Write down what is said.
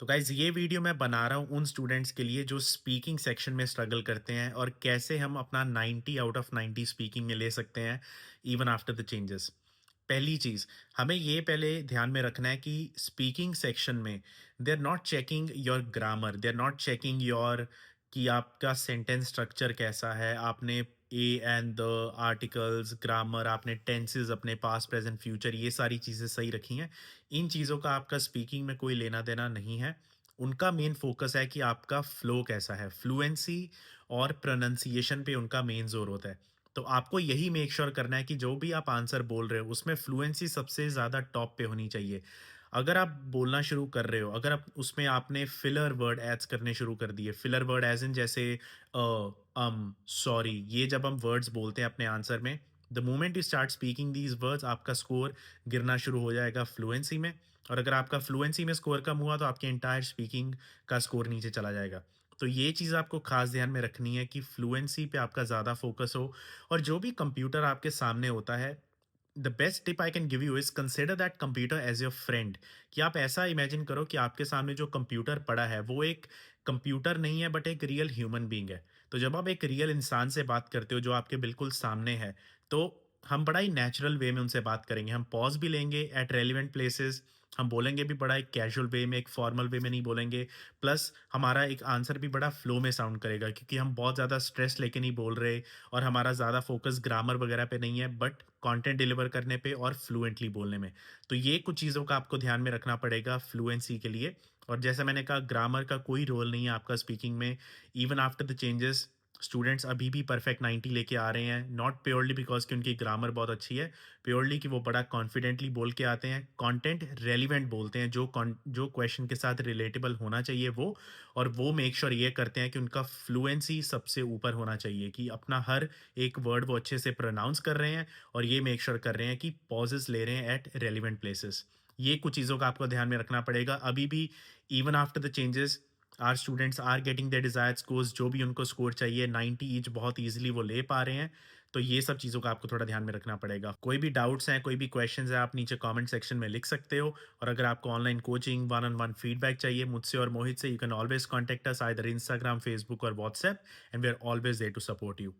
तो गाइज़ ये वीडियो मैं बना रहा हूँ उन स्टूडेंट्स के लिए जो स्पीकिंग सेक्शन में स्ट्रगल करते हैं और कैसे हम अपना 90 आउट ऑफ 90 स्पीकिंग में ले सकते हैं इवन आफ्टर द चेंजेस। पहली चीज़, हमें ये पहले ध्यान में रखना है कि स्पीकिंग सेक्शन में they are not checking your grammar, they are not checking your कि आपका सेंटेंस स्ट्रक्चर कैसा है, आपने a and the articles, grammar, आपने टेंसेस, अपने पास्ट, प्रेजेंट, फ्यूचर ये सारी चीज़ें सही रखी हैं। इन चीज़ों का आपका स्पीकिंग में कोई लेना-देना नहीं है। उनका मेन फ़ोकस है कि आपका फ्लो कैसा है, फ्लुएंसी और प्रोनंसिएशन पे उनका मेन ज़ोर होता है। तो आपको यही मेक श्योर करना है कि जो भी आप आंसर बोल रहे हो, उसमें फ्लुएंसी सबसे ज़्यादा टॉप पे होनी चाहिए। अगर आप बोलना शुरू कर रहे हो, अगर आप उसमें आपने फिलर वर्ड एड्स करने शुरू कर दिए, फिलर वर्ड एज़ इन जैसे सॉरी, ये जब हम वर्ड्स बोलते हैं अपने आंसर में, the moment you start speaking these words आपका स्कोर गिरना शुरू हो जाएगा फ्लुएंसी में। और अगर आपका फ्लुएंसी में स्कोर कम हुआ तो आपके एंटायर स्पीकिंग का स्कोर नीचे चला जाएगा। तो ये चीज़ आपको खास ध्यान में रखनी है कि फ्लुएंसी पे आपका ज़्यादा फोकस हो। और जो भी कंप्यूटर आपके सामने होता है, the best tip I can give you is consider that computer as your friend. कि आप ऐसा इमेजिन करो कि आपके सामने जो कंप्यूटर पड़ा है वो एक कंप्यूटर नहीं है बट एक रियल ह्यूमन बीइंग है। तो जब आप एक रियल इंसान से बात करते हो जो आपके बिल्कुल सामने है, तो हम बड़ा ही नेचुरल वे में उनसे बात करेंगे। हम पॉज़ भी लेंगे एट रेलेवेंट प्लेसेस, हम बोलेंगे भी बड़ा एक कैजुअल वे में, एक फॉर्मल वे में नहीं बोलेंगे। प्लस हमारा एक आंसर भी बड़ा फ्लो में साउंड करेगा क्योंकि हम बहुत ज़्यादा स्ट्रेस लेके नहीं बोल रहे और हमारा ज़्यादा फोकस ग्रामर वगैरह पे नहीं है बट कंटेंट डिलीवर करने पे और फ्लुएंटली बोलने में। तो ये कुछ चीज़ों का आपको ध्यान में रखना पड़ेगा फ्लुएंसी के लिए। और जैसे मैंने कहा, ग्रामर का कोई रोल नहीं है आपका स्पीकिंग में। Even after the changes students अभी भी परफेक्ट 90 लेके आ रहे हैं, नॉट प्योरली बिकॉज़ कि उनकी ग्रामर बहुत अच्छी है, प्योरली कि वो बड़ा कॉन्फिडेंटली बोल के आते हैं, कंटेंट रेलेवेंट बोलते हैं, जो क्वेश्चन के साथ रिलेटेबल होना चाहिए वो। और वो मेक श्योर ये करते हैं कि उनका फ्लुएंसी सबसे ऊपर होना चाहिए, कि अपना हर एक वर्ड वो अच्छे से प्रोनाउंस कर रहे हैं और ये मेक श्योर कर रहे हैं कि पॉजेज़ ले रहे हैं एट रेलेवेंट प्लेसेस। ये कुछ चीज़ों का आपको ध्यान में रखना पड़ेगा। अभी भी even after the changes our students are getting their desired scores, जो भी उनको स्कोर चाहिए 90 ईच बहुत ईजिली वो ले पा रहे हैं। तो ये सब चीज़ों का आपको थोड़ा ध्यान में रखना पड़ेगा। कोई भी डाउट्स हैं, कोई भी क्वेश्चंस हैं, आप नीचे कमेंट सेक्शन में लिख सकते हो। और अगर आपको online coaching, one on one feedback चाहिए मुझसे और मोहित से, you can always contact us either Instagram, Facebook और WhatsApp, and we are always there to support you.